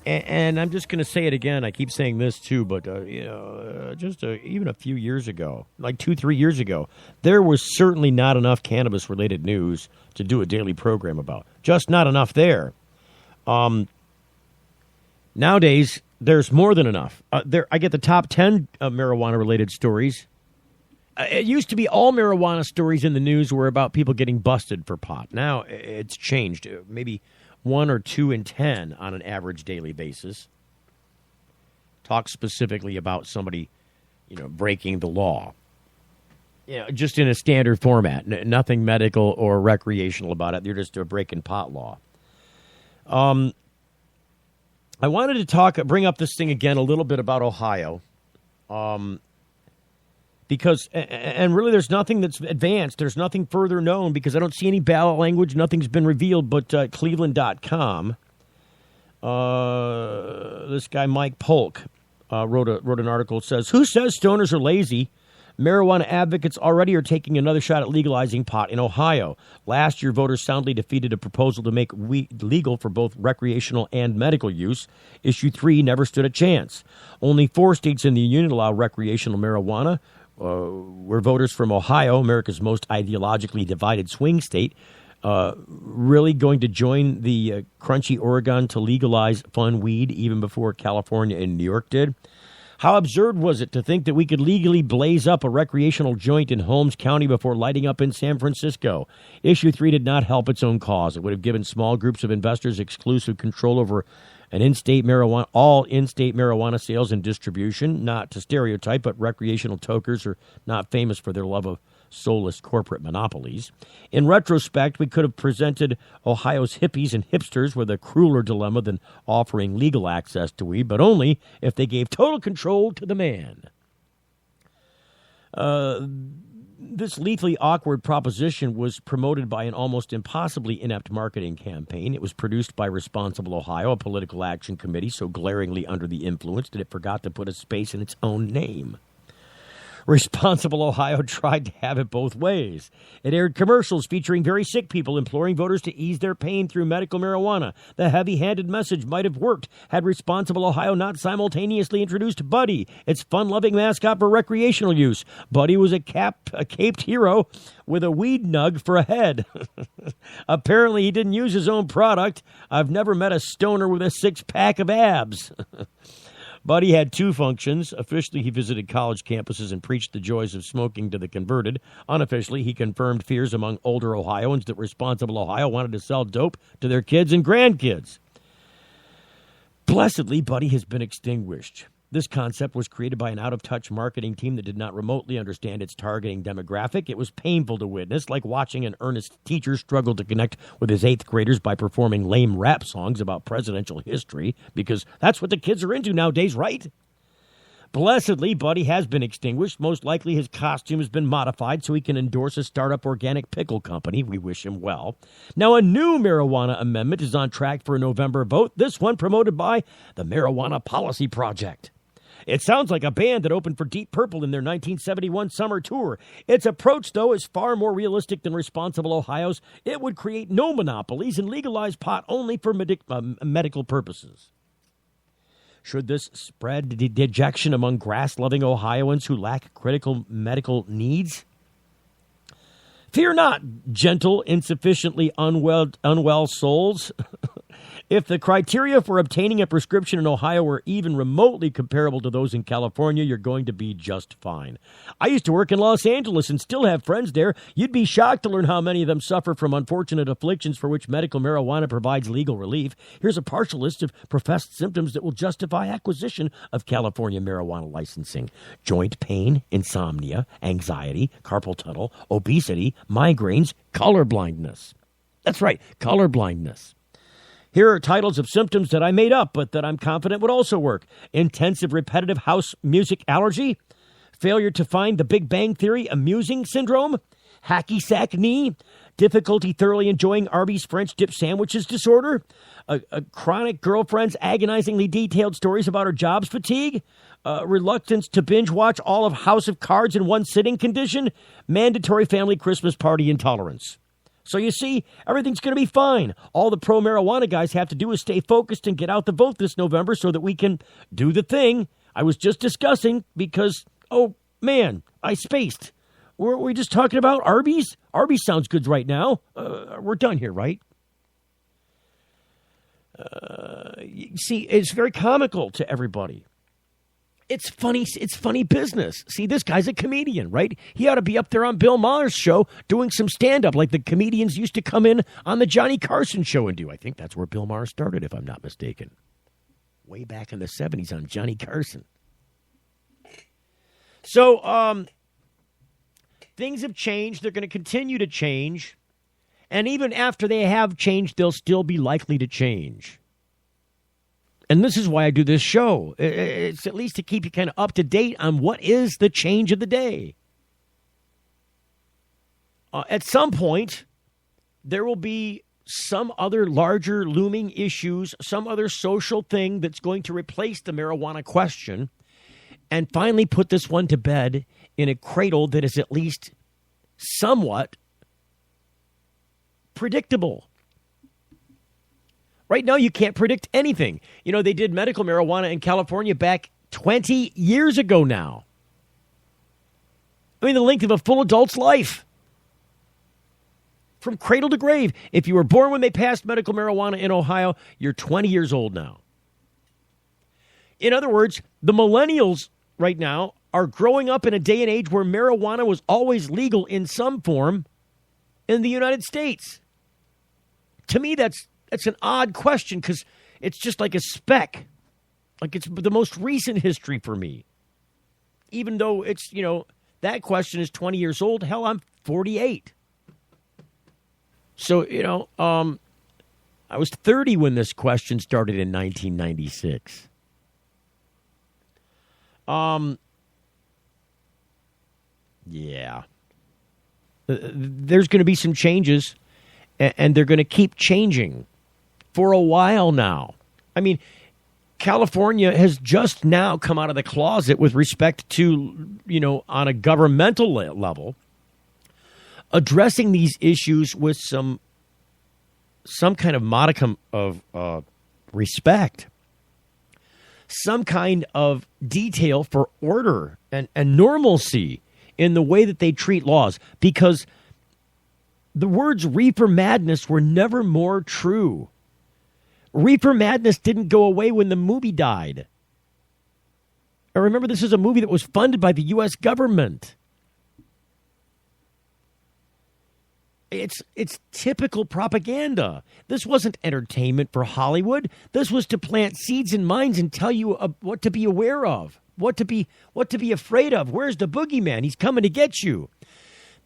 And I'm just going to say it again. I keep saying this too, but even a few years ago, like 2-3 years ago, there was certainly not enough cannabis-related news to do a daily program about. Just not enough there. Nowadays, there's more than enough. I get the top 10 marijuana-related stories. It used to be all marijuana stories in the news were about people getting busted for pot. Now it's changed. Maybe 1 or 2 in 10 on an average daily basis. Talk specifically about somebody, breaking the law. Just in a standard format. Nothing medical or recreational about it. They're just breaking pot law. I wanted to bring up this thing again a little bit about Ohio. Because, and really there's nothing that's advanced. There's nothing further known because I don't see any ballot language. Nothing's been revealed, but Cleveland.com, this guy Mike Polk wrote an article that says, "Who says stoners are lazy? Marijuana advocates already are taking another shot at legalizing pot in Ohio. Last year, voters soundly defeated a proposal to make weed legal for both recreational and medical use. Issue 3 never stood a chance. Only 4 states in the union allow recreational marijuana. Were voters from Ohio, America's most ideologically divided swing state, really going to join the crunchy Oregon to legalize fun weed even before California and New York did? How absurd was it to think that we could legally blaze up a recreational joint in Holmes County before lighting up in San Francisco? Issue 3 did not help its own cause. It would have given small groups of investors exclusive control over all in-state marijuana sales and distribution. Not to stereotype, but recreational tokers are not famous for their love of soulless corporate monopolies. In retrospect, we could have presented Ohio's hippies and hipsters with a crueler dilemma than offering legal access to weed, but only if they gave total control to the man." This lethally awkward proposition was promoted by an almost impossibly inept marketing campaign. It was produced by Responsible Ohio, a political action committee so glaringly under the influence that it forgot to put a space in its own name. Responsible Ohio tried to have it both ways. It aired commercials featuring very sick people imploring voters to ease their pain through medical marijuana. The heavy-handed message might have worked had Responsible Ohio not simultaneously introduced Buddy, its fun-loving mascot for recreational use. Buddy was a caped hero with a weed nug for a head. Apparently, he didn't use his own product. I've never met a stoner with a 6-pack of abs. Buddy had 2 functions. Officially, he visited college campuses and preached the joys of smoking to the converted. Unofficially, he confirmed fears among older Ohioans that Responsible Ohio wanted to sell dope to their kids and grandkids. Blessedly, Buddy has been extinguished. This concept was created by an out-of-touch marketing team that did not remotely understand its targeting demographic. It was painful to witness, like watching an earnest teacher struggle to connect with his 8th graders by performing lame rap songs about presidential history, because that's what the kids are into nowadays, right? Blessedly, Buddy has been extinguished. Most likely his costume has been modified so he can endorse a startup organic pickle company. We wish him well. Now, a new marijuana amendment is on track for a November vote, this one promoted by the Marijuana Policy Project. It sounds like a band that opened for Deep Purple in their 1971 summer tour. Its approach, though, is far more realistic than Responsible Ohio's. It would create no monopolies and legalize pot only for medical purposes. Should this spread dejection among grass-loving Ohioans who lack critical medical needs? Fear not, gentle, insufficiently unwell souls. If the criteria for obtaining a prescription in Ohio were even remotely comparable to those in California, you're going to be just fine. I used to work in Los Angeles and still have friends there. You'd be shocked to learn how many of them suffer from unfortunate afflictions for which medical marijuana provides legal relief. Here's a partial list of professed symptoms that will justify acquisition of California marijuana licensing: joint pain, insomnia, anxiety, carpal tunnel, obesity, migraines, color blindness. That's right, color blindness. Here are titles of symptoms that I made up, but that I'm confident would also work: intensive repetitive house music allergy, failure to find the Big Bang Theory amusing syndrome, hacky sack knee, difficulty thoroughly enjoying Arby's French dip sandwiches disorder, a chronic girlfriend's agonizingly detailed stories about her jobs fatigue, reluctance to binge watch all of House of Cards in one sitting condition, mandatory family Christmas party intolerance. So you see, everything's going to be fine. All the pro-marijuana guys have to do is stay focused and get out the vote this November so that we can do the thing I was just discussing because, oh, man, I spaced. Were we just talking about Arby's? Arby's sounds good right now. We're done here, right? See, it's very comical to everybody. It's funny business. See, this guy's a comedian, right? He ought to be up there on Bill Maher's show doing some stand-up like the comedians used to come in on the Johnny Carson show and do. I think that's where Bill Maher started, if I'm not mistaken. Way back in the 70s on Johnny Carson. So, things have changed. They're going to continue to change. And even after they have changed, they'll still be likely to change. And this is why I do this show. It's at least to keep you kind of up to date on what is the change of the day. At some point, there will be some other larger looming issues, some other social thing that's going to replace the marijuana question and finally put this one to bed in a cradle that is at least somewhat predictable. Right now, you can't predict anything. You know, they did medical marijuana in California back 20 years ago now. I mean, the length of a full adult's life. From cradle to grave. If you were born when they passed medical marijuana in Ohio, you're 20 years old now. In other words, the millennials right now are growing up in a day and age where marijuana was always legal in some form in the United States. To me, that's an odd question because it's just like a speck. Like it's the most recent history for me. Even though it's, you know, that question is 20 years old. Hell, I'm 48. So, you know, I was 30 when this question started in 1996. Yeah. There's going to be some changes, and they're going to keep changing for a while now. I mean, California has just now come out of the closet with respect to, you know, on a governmental level, addressing these issues with some kind of modicum of respect, some kind of detail for order and normalcy in the way that they treat laws, because the words reefer madness were never more true. Reefer madness didn't go away when the movie died. I remember this is a movie that was funded by the U.S. government. It's typical propaganda. This wasn't entertainment for Hollywood. This was to plant seeds in minds and tell you what to be aware of, what to be afraid of. Where's the boogeyman? He's coming to get you.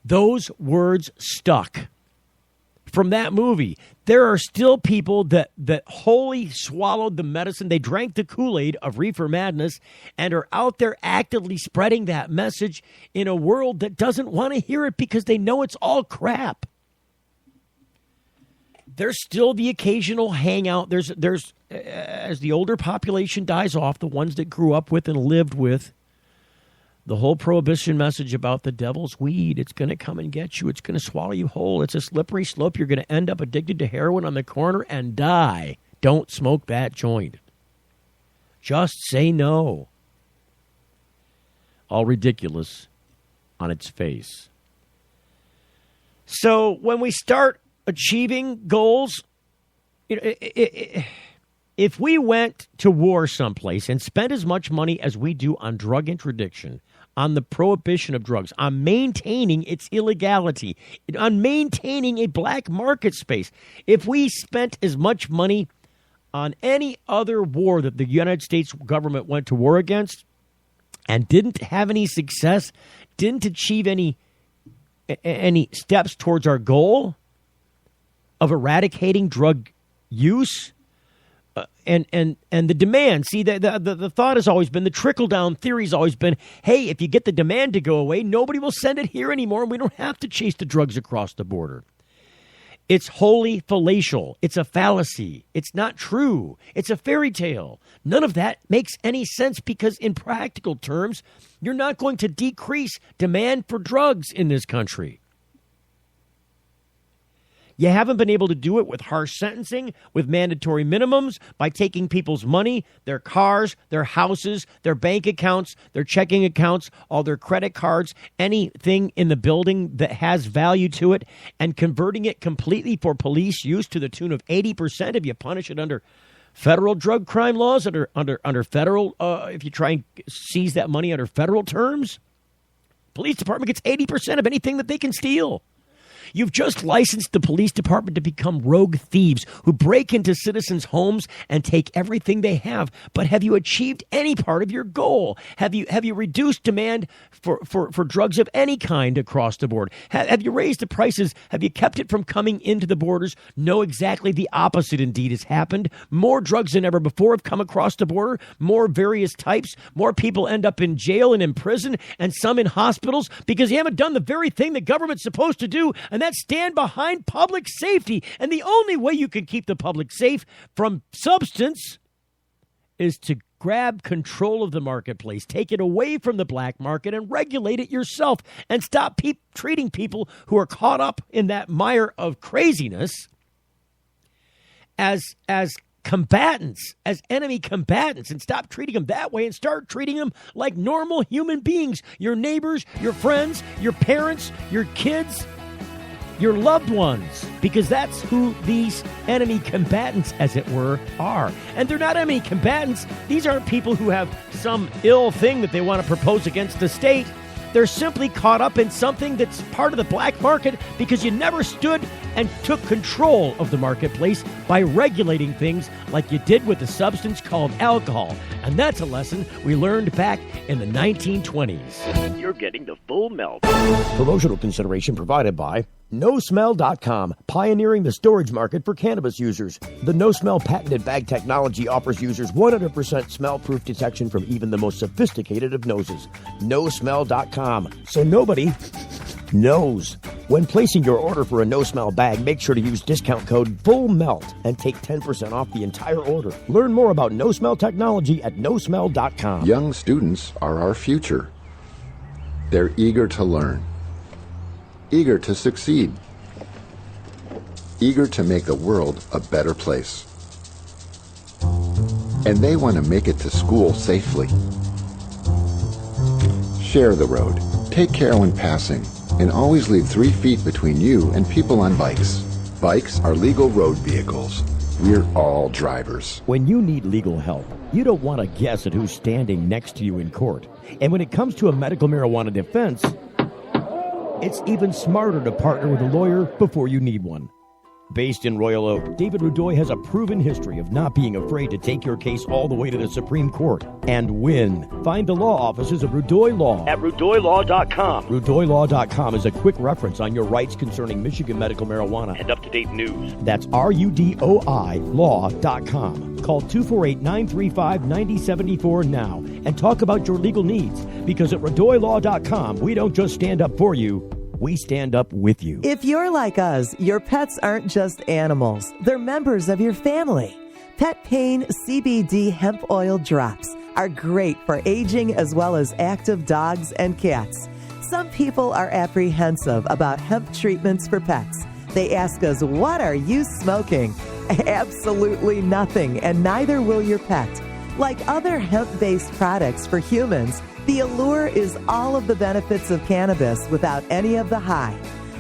Those words stuck from that movie. There are still people that wholly swallowed the medicine. They drank the Kool-Aid of reefer madness and are out there actively spreading that message in a world that doesn't want to hear it because they know it's all crap. There's still the occasional hangout. There's as the older population dies off, the ones that grew up with and lived with the whole prohibition message about the devil's weed. It's going to come and get you. It's going to swallow you whole. It's a slippery slope. You're going to end up addicted to heroin on the corner and die. Don't smoke that joint. Just say no. All ridiculous on its face. So when we start achieving goals If we went to war someplace and spent as much money as we do on drug interdiction, on the prohibition of drugs, on maintaining its illegality, on maintaining a black market space, if we spent as much money on any other war that the United States government went to war against and didn't have any success, didn't achieve any steps towards our goal of eradicating drug use, and the demand. See, the thought has always been, the trickle-down theory has always been, hey, if you get the demand to go away, nobody will send it here anymore, and we don't have to chase the drugs across the border. It's wholly fallacial. It's a fallacy. It's not true. It's a fairy tale. None of that makes any sense because in practical terms, you're not going to decrease demand for drugs in this country. You haven't been able to do it with harsh sentencing, with mandatory minimums, by taking people's money, their cars, their houses, their bank accounts, their checking accounts, all their credit cards, anything in the building that has value to it, and converting it completely for police use to the tune of 80% if you punish it under federal drug crime laws, under federal, if you try and seize that money under federal terms. Police department gets 80% of anything that they can steal. You've just licensed the police department to become rogue thieves who break into citizens' homes and take everything they have. But have you achieved any part of your goal? Have you reduced demand for drugs of any kind across the board? Have you raised the prices? Have you kept it from coming into the borders? No, exactly the opposite indeed has happened. More drugs than ever before have come across the border, more various types. More people end up in jail and in prison, and some in hospitals because you haven't done the very thing the government's supposed to do, and that's stand behind public safety. And the only way you can keep the public safe from substance is to grab control of the marketplace, take it away from the black market and regulate it yourself, and stop treating people who are caught up in that mire of craziness as combatants, as enemy combatants, and stop treating them that way and start treating them like normal human beings, your neighbors, your friends, your parents, your kids, your loved ones, because that's who these enemy combatants, as it were, are. And they're not enemy combatants. These aren't people who have some ill thing that they want to propose against the state. They're simply caught up in something that's part of the black market because you never stood and took control of the marketplace by regulating things like you did with a substance called alcohol. And that's a lesson we learned back in the 1920s. You're getting the full melt. Promotional consideration provided by NoSmell.com, pioneering the storage market for cannabis users. The NoSmell patented bag technology offers users 100% smell-proof detection from even the most sophisticated of noses. NoSmell.com, so nobody knows. When placing your order for a NoSmell bag, make sure to use discount code FULLMELT and take 10% off the entire order. Learn more about NoSmell technology at NoSmell.com. Young students are our future. They're eager to learn, eager to succeed, eager to make the world a better place. And they want to make it to school safely. Share the road, take care when passing, and always leave 3 feet between you and people on bikes. Bikes are legal road vehicles. We're all drivers. When you need legal help, you don't want to guess at who's standing next to you in court. And when it comes to a medical marijuana defense, it's even smarter to partner with a lawyer before you need one. Based in Royal Oak, David Rudoy has a proven history of not being afraid to take your case all the way to the Supreme Court and win. Find the law offices of Rudoy Law at RudoyLaw.com. RudoyLaw.com is a quick reference on your rights concerning Michigan medical marijuana and up-to-date news. That's RUDOI Law.com. Call 248-935-9074 now and talk about your legal needs, because at RudoyLaw.com, we don't just stand up for you, we stand up with you. If you're like us, your pets aren't just animals. They're members of your family. Pet Pain CBD hemp oil drops are great for aging as well as active dogs and cats. Some people are apprehensive about hemp treatments for pets. They ask us, what are you smoking? Absolutely nothing, and neither will your pet. Like other hemp-based products for humans, the allure is all of the benefits of cannabis without any of the high.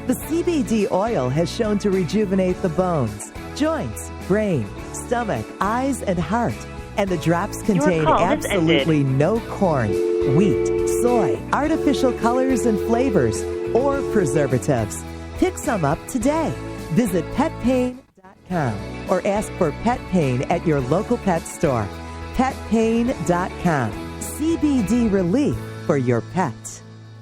The CBD oil has shown to rejuvenate the bones, joints, brain, stomach, eyes, and heart. And the drops contain call has absolutely no corn, wheat, soy, artificial colors and flavors, or preservatives. Pick some up today. Visit PetPain.com or ask for Pet Pain at your local pet store. PetPain.com. CBD relief for your pet.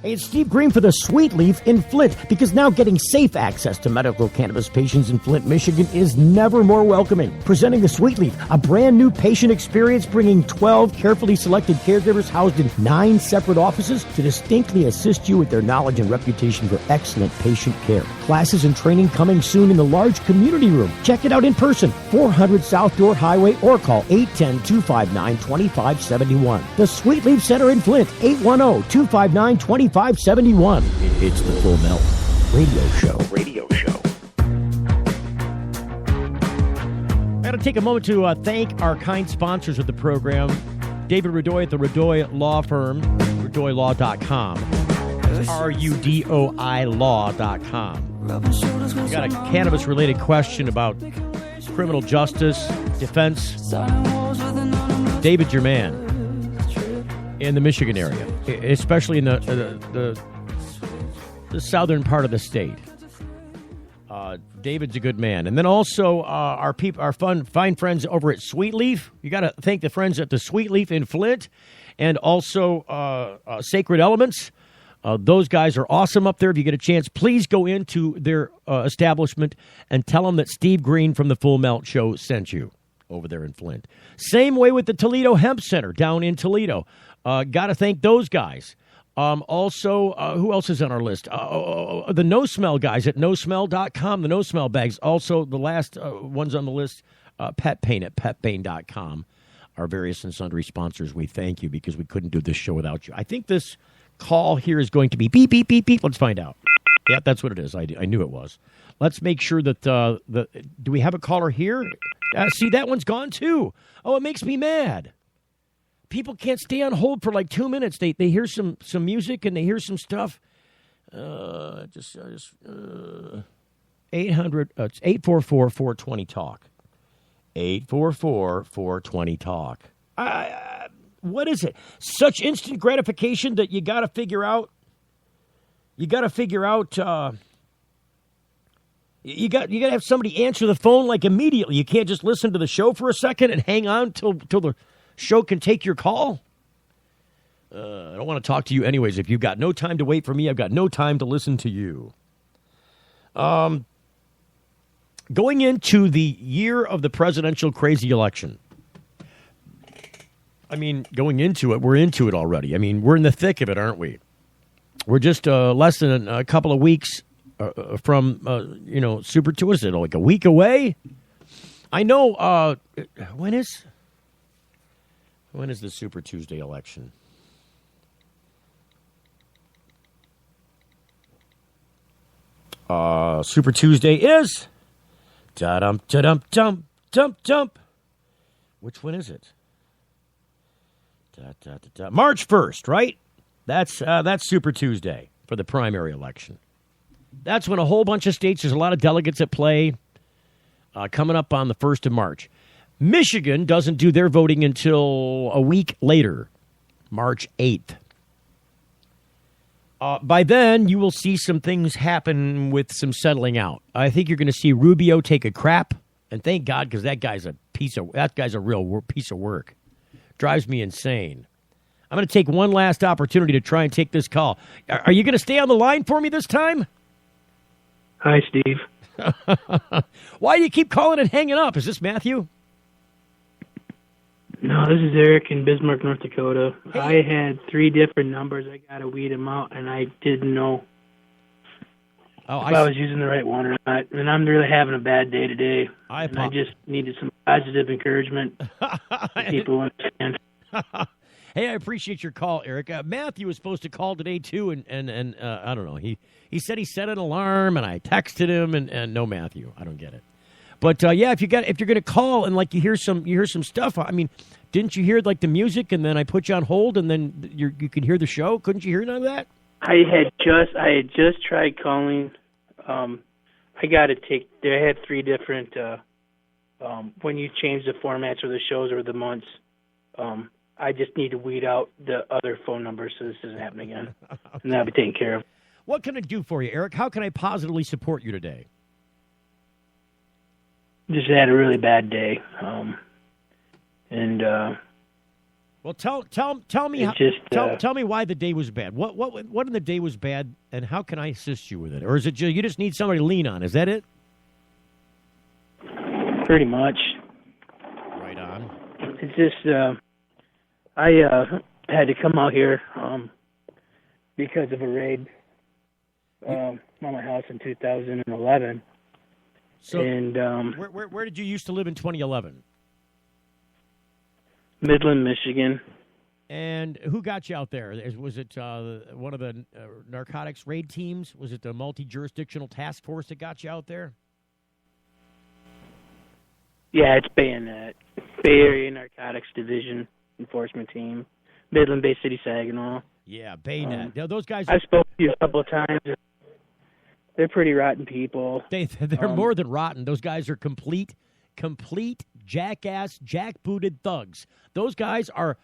Hey, it's Steve Green for the Sweet Leaf in Flint, because now getting safe access to medical cannabis patients in Flint, Michigan is never more welcoming. Presenting the Sweet Leaf, a brand new patient experience bringing 12 carefully selected caregivers housed in 9 separate offices to distinctly assist you with their knowledge and reputation for excellent patient care. Classes and training coming soon in the large community room. Check it out in person, 400 South Door Highway, or call 810-259-2571. The Sweet Leaf Center in Flint, 810-259-2571. 571. It's the Full Melt Radio Show. I got to take a moment to thank our kind sponsors of the program. David Radoy at the Radoy Law Firm, RadoyLaw.com. RUDOI Law.com. You got a cannabis-related question about criminal justice, defense. David's your man. In the Michigan area, especially in the southern part of the state. David's a good man. And then also our fine friends over at Sweet Leaf. You got to thank the friends at the Sweet Leaf in Flint, and also Sacred Elements. Those guys are awesome up there. If you get a chance, please go into their establishment and tell them that Steve Green from the Full Melt Show sent you over there in Flint. Same way with the Toledo Hemp Center down in Toledo. Got to thank those guys. Also, who else is on our list? The No Smell guys at nosmell.com. The No Smell bags. Also, the last ones on the list, Pet Pain at petpain.com. Our various and sundry sponsors, we thank you, because we couldn't do this show without you. I think this call here is going to be beep, beep, beep, beep. Let's find out. Yeah, that's what it is. I knew it was. Let's make sure that do we have a caller here? See, that one's gone too. Oh, it makes me mad. People can't stay on hold for like 2 minutes. They hear some music and they hear some stuff. 800. It's 844-420-TALK. 844-420-TALK. What is it? Such instant gratification that you got to figure out. You got to figure out. You got to have somebody answer the phone like immediately. You can't just listen to the show for a second and hang on till the show can take your call. I don't want to talk to you anyways. If you've got no time to wait for me, I've got no time to listen to you. Going into the year of the presidential crazy election. I mean, going into it, we're into it already. I mean, we're in the thick of it, aren't we? We're just less than a couple of weeks from, Super Tuesday. What is it, like a week away? I know, when is the Super Tuesday election? Super Tuesday is da-dum, da-dum, dum, dum, dum. Which one is it? March 1st, right? That's Super Tuesday for the primary election. That's when a whole bunch of states, there's a lot of delegates at play coming up on the 1st of March. Michigan doesn't do their voting until a week later, March 8th. By then, you will see some things happen with some settling out. I think you're going to see Rubio take a crap, and thank God, because that guy's a real piece of work. Drives me insane. I'm going to take one last opportunity to try and take this call. Are you going to stay on the line for me this time? Hi, Steve. Why do you keep calling and hanging up? Is this Matthew? No, this is Eric in Bismarck, North Dakota. Hey. I had 3 different numbers. I got to weed them out, and I didn't know if I was using the right one or not. And I'm really having a bad day today. I just needed some positive encouragement to people understand. Hey, I appreciate your call, Eric. Matthew was supposed to call today too, and I don't know. He said he set an alarm, and I texted him, and no Matthew. I don't get it. But yeah, if you're gonna call and like you hear some stuff, I mean, didn't you hear like the music, and then I put you on hold, and then you could hear the show? Couldn't you hear none of that? I had just tried calling. I had 3 different when you change the formats or the shows or the months, I just need to weed out the other phone numbers so this doesn't happen again. And that'll be taken care of. What can I do for you, Eric? How can I positively support you today? Just had a really bad day. Well, tell me tell me why the day was bad. What in the day was bad, and how can I assist you with it? Or is it you just need somebody to lean on? Is that it? Pretty much. Right on. It's just I had to come out here because of a raid on my house in 2011. So, and where did you used to live in 2011? Midland, Michigan. And who got you out there? Was it one of the narcotics raid teams? Was it the multi-jurisdictional task force that got you out there? Yeah, it's Bayonet. Bay Area Narcotics Division Enforcement Team. Midland, Bay City, Saginaw. Yeah, Bayonet. Now, those guys... I've spoken to you a couple of times. They're pretty rotten people. They're more than rotten. Those guys are complete jackass, jackbooted thugs. Those guys are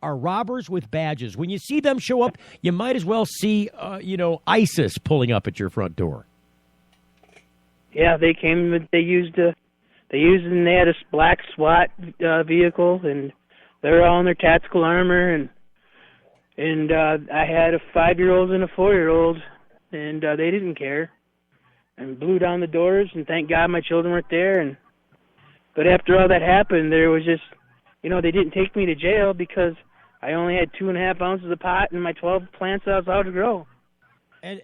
robbers with badges. When you see them show up, you might as well see, ISIS pulling up at your front door. Yeah, they came. They used and they had a black SWAT vehicle, and they were all in their tactical armor, and I had a 5-year-old and a 4-year-old, and they didn't care, and blew down the doors, and thank God my children weren't there. But after all that happened, there was just, they didn't take me to jail because I only had 2.5 ounces of pot in my 12 plants I was allowed to grow. And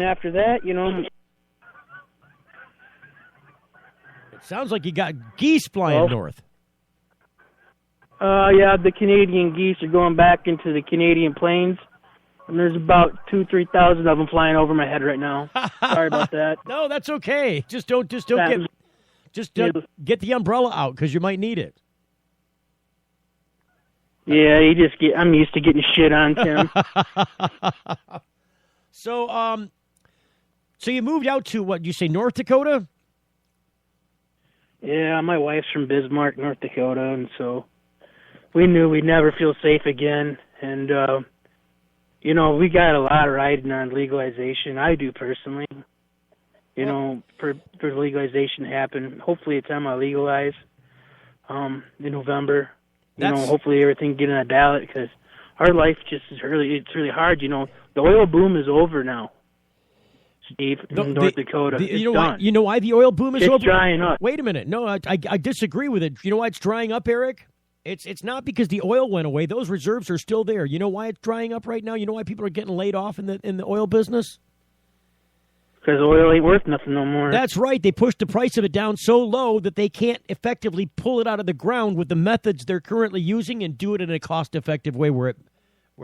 after that, it sounds like you got geese flying north. Yeah, the Canadian geese are going back into the Canadian plains, and there's about 2,000-3,000 of them flying over my head right now. Sorry about that. No, that's okay. Just don't get the umbrella out because you might need it. Yeah, I'm used to getting shit on, Tim. So you moved out to what? You say North Dakota? Yeah, my wife's from Bismarck, North Dakota, and so we knew we'd never feel safe again. And we got a lot of riding on legalization. I do personally. For legalization to happen. Hopefully it's time I legalize in November. Hopefully everything get on that ballot because our life just is it's really hard. The oil boom is over now, Steve, in North Dakota. Done. You know why the oil boom is over? It's drying up. Wait a minute. No, I disagree with it. You know why it's drying up, Eric? It's not because the oil went away. Those reserves are still there. You know why it's drying up right now? You know why people are getting laid off in the oil business? Because oil ain't worth nothing no more. That's right. They pushed the price of it down so low that they can't effectively pull it out of the ground with the methods they're currently using and do it in a cost-effective way where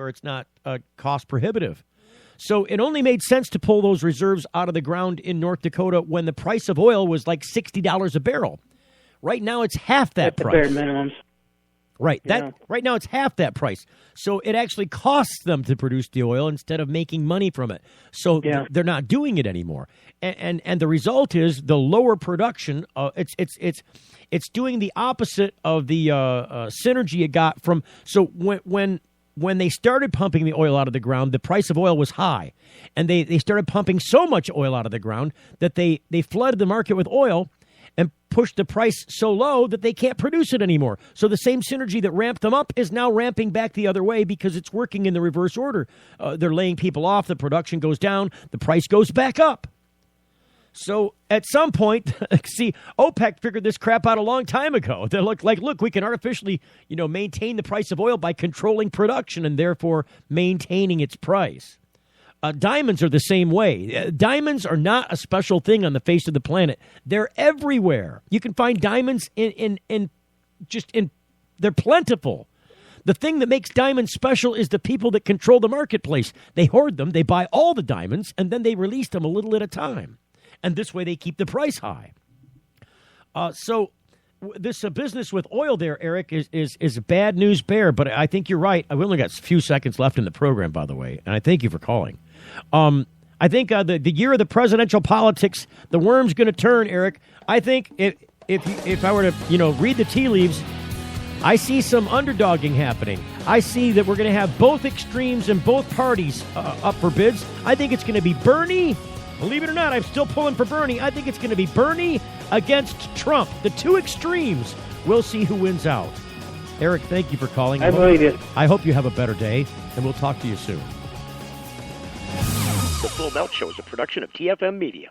it's not cost prohibitive. So it only made sense to pull those reserves out of the ground in North Dakota when the price of oil was like $60 a barrel. Right now it's half that price. Bare minimums. Right. Right now it's half that price. So it actually costs them to produce the oil instead of making money from it. So they're not doing it anymore. And the result is the lower production. It's doing the opposite of the synergy it got from. So when they started pumping the oil out of the ground, the price of oil was high, and they started pumping so much oil out of the ground that they flooded the market with oil and pushed the price so low that they can't produce it anymore. So the same synergy that ramped them up is now ramping back the other way because it's working in the reverse order. They're laying people off, the production goes down, the price goes back up. So at some point, see, OPEC figured this crap out a long time ago. They look, we can artificially, maintain the price of oil by controlling production and therefore maintaining its price. Diamonds are the same way. Diamonds are not a special thing on the face of the planet. They're everywhere. You can find diamonds they're plentiful. The thing that makes diamonds special is the people that control the marketplace. They hoard them, they buy all the diamonds, and then they release them a little at a time. And this way they keep the price high. So this business with oil there, Eric, is a bad news bear, but I think you're right. I've only got a few seconds left in the program, by the way, and I thank you for calling. I think the year of the presidential politics, the worm's going to turn, Eric. I think if I were to, read the tea leaves, I see some underdogging happening. I see that we're going to have both extremes and both parties up for bids. I think it's going to be Bernie. Believe it or not, I'm still pulling for Bernie. I think it's going to be Bernie against Trump. The two extremes. We'll see who wins out. Eric, thank you for calling. I believe it. I hope you have a better day, and we'll talk to you soon. The Full Melt Show is a production of TFM Media.